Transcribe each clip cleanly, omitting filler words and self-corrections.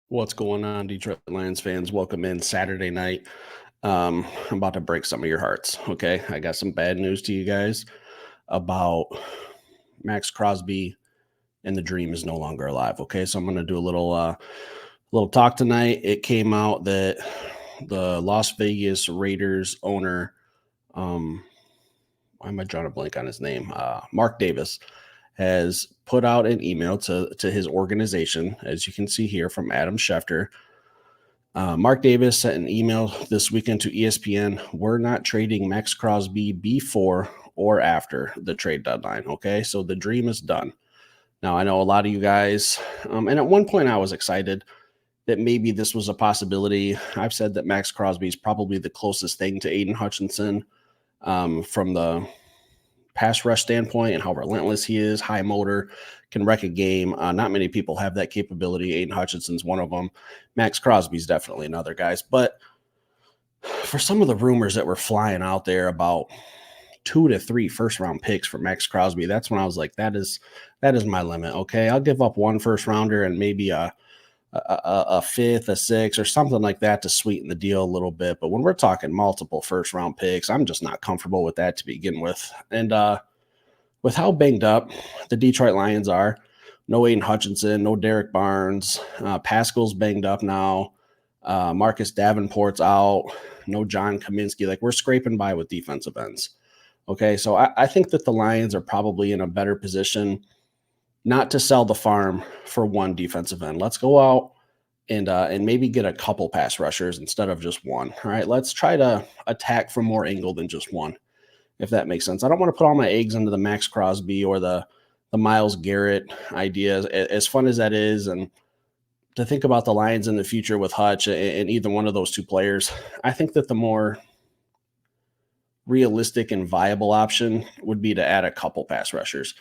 What's going on, Detroit Lions fans? Welcome in Saturday night. I'm about to break some of your hearts. Okay, I got some bad news to you guys about Max Crosby, and the dream is no longer alive. Okay, so I'm going to do a little talk tonight. It came out that the Las Vegas Raiders owner, um, why am I drawing a blank on his name? Mark Davis has put out an email to his organization, as you can see here from Adam Schefter. Mark Davis sent an email this weekend to ESPN. We're not trading Max Crosby before or after the trade deadline. Okay. So the dream is done. Now, I know a lot of you guys, and at one point I was excited that maybe this was a possibility. I've said that Max Crosby is probably the closest thing to Aiden Hutchinson from the pass rush standpoint and how relentless he is, high motor, can wreck a game. Not many people have that capability. Aiden Hutchinson's one of them. Max Crosby's definitely another, guys. But for some of the rumors that were flying out there about 2 to 3 first round picks for Max Crosby, that's when I was like, that is my limit. Okay, I'll give up one first rounder and maybe a fifth, a sixth, or something like that to sweeten the deal a little bit. But when we're talking multiple first round picks, I'm just not comfortable with that to begin with. And with how banged up the Detroit Lions are, no Aiden Hutchinson, no Derek Barnes, Pascal's banged up now. Marcus Davenport's out. No John Kaminsky. Like, we're scraping by with defensive ends. Okay, so I think that the Lions are probably in a better position not to sell the farm for one defensive end. Let's go out and maybe get a couple pass rushers instead of just one. All right, let's try to attack from more angle than just one, if that makes sense. I don't want to put all my eggs into the Max Crosby or the Myles Garrett ideas, as fun as that is, and to think about the Lions in the future with Hutch and either one of those two players. I think that the more realistic and viable option would be to add a couple pass rushers.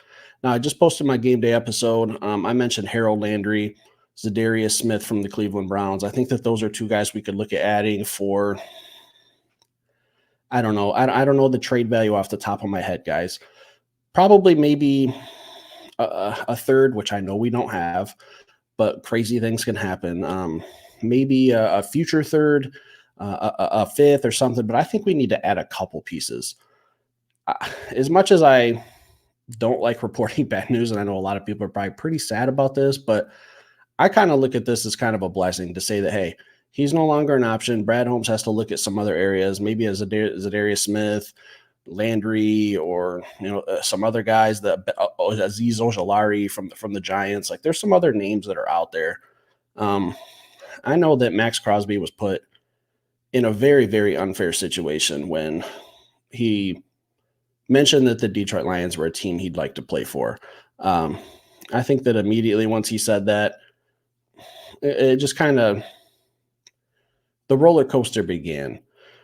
Now, I just posted my game day episode. I mentioned Harold Landry, Zadarius Smith from the Cleveland Browns. I think that those are two guys we could look at adding for, I don't know. I don't know the trade value off the top of my head, guys. Probably maybe a third, which I know we don't have, but crazy things can happen. Maybe a future third, a fifth or something, but I think we need to add a couple pieces. As much as I don't like reporting bad news, and I know a lot of people are probably pretty sad about this, but I kind of look at this as kind of a blessing to say that, hey, he's no longer an option. Brad Holmes has to look at some other areas, maybe as Zadarius Smith, Landry, or some other guys that Aziz Ojolari from the Giants. Like, there's some other names that are out there. I know that Max Crosby was put in a very, very unfair situation when he mentioned that the Detroit Lions were a team he'd like to play for. I think that immediately once he said that, it just kind of, the roller coaster began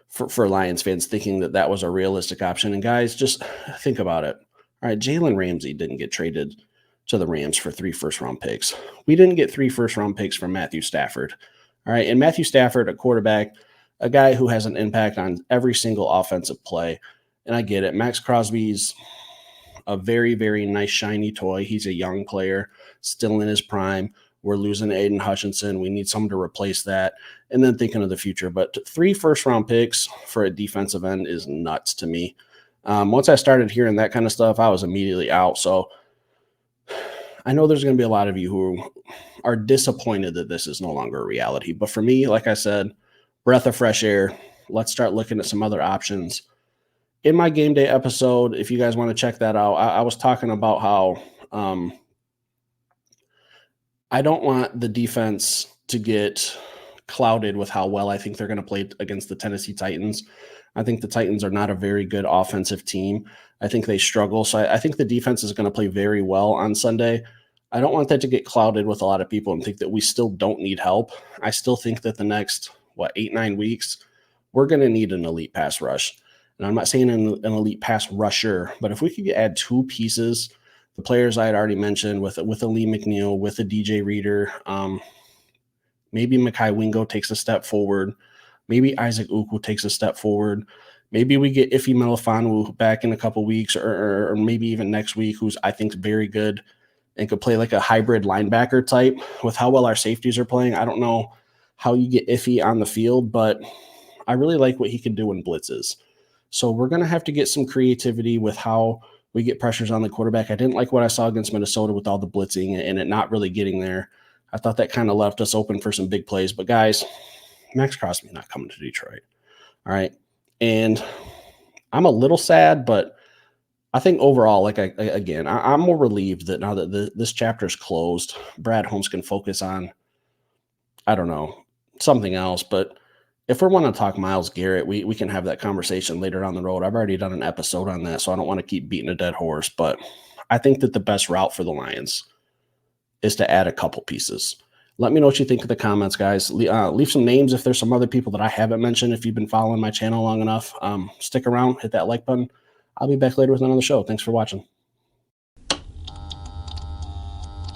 for Lions fans, thinking that that was a realistic option. And guys, just think about it. All right, Jalen Ramsey didn't get traded to the Rams for 3 first round picks. We didn't get 3 first round picks from Matthew Stafford. All right, and Matthew Stafford, a quarterback, a guy who has an impact on every single offensive play. And I get it. Max Crosby's a very, very nice, shiny toy. He's a young player, still in his prime. We're losing Aiden Hutchinson. We need someone to replace that. And then thinking of the future. But 3 first round picks for a defensive end is nuts to me. Once I started hearing that kind of stuff, I was immediately out. So I know there's going to be a lot of you who are disappointed that this is no longer a reality. But for me, like I said, breath of fresh air. Let's start looking at some other options. In my game day episode, if you guys want to check that out, I was talking about how I don't want the defense to get clouded with how well I think they're going to play against the Tennessee Titans. I think the Titans are not a very good offensive team. I think they struggle. So I think the defense is going to play very well on Sunday. I don't want that to get clouded with a lot of people and think that we still don't need help. I still think that the next, 8-9 weeks, we're going to need an elite pass rush. And I'm not saying an elite pass rusher, but if we could add 2 pieces, the players I had already mentioned with a Lee McNeil, with a DJ Reader, maybe Mekhi Wingo takes a step forward. Maybe Isaac Ukwu takes a step forward. Maybe we get Ife Melifonwu back in a couple weeks, or maybe even next week, who's I think very good. and could play like a hybrid linebacker type with how well our safeties are playing. I don't know how you get iffy on the field, but I really like what he can do in blitzes. So we're going to have to get some creativity with how we get pressures on the quarterback. I didn't like what I saw against Minnesota with all the blitzing and it not really getting there. I thought that kind of left us open for some big plays. But guys, Maxx Crosby not coming to Detroit. All right. And I'm a little sad, but I think overall, like I'm more relieved that now that this chapter is closed, Brad Holmes can focus on, I don't know, something else. But if we want to talk Myles Garrett, we can have that conversation later down the road. I've already done an episode on that, so I don't want to keep beating a dead horse. But I think that the best route for the Lions is to add a couple pieces. Let me know what you think in the comments, guys. Leave some names if there's some other people that I haven't mentioned. If you've been following my channel long enough, stick around, hit that like button. I'll be back later with another show. Thanks for watching.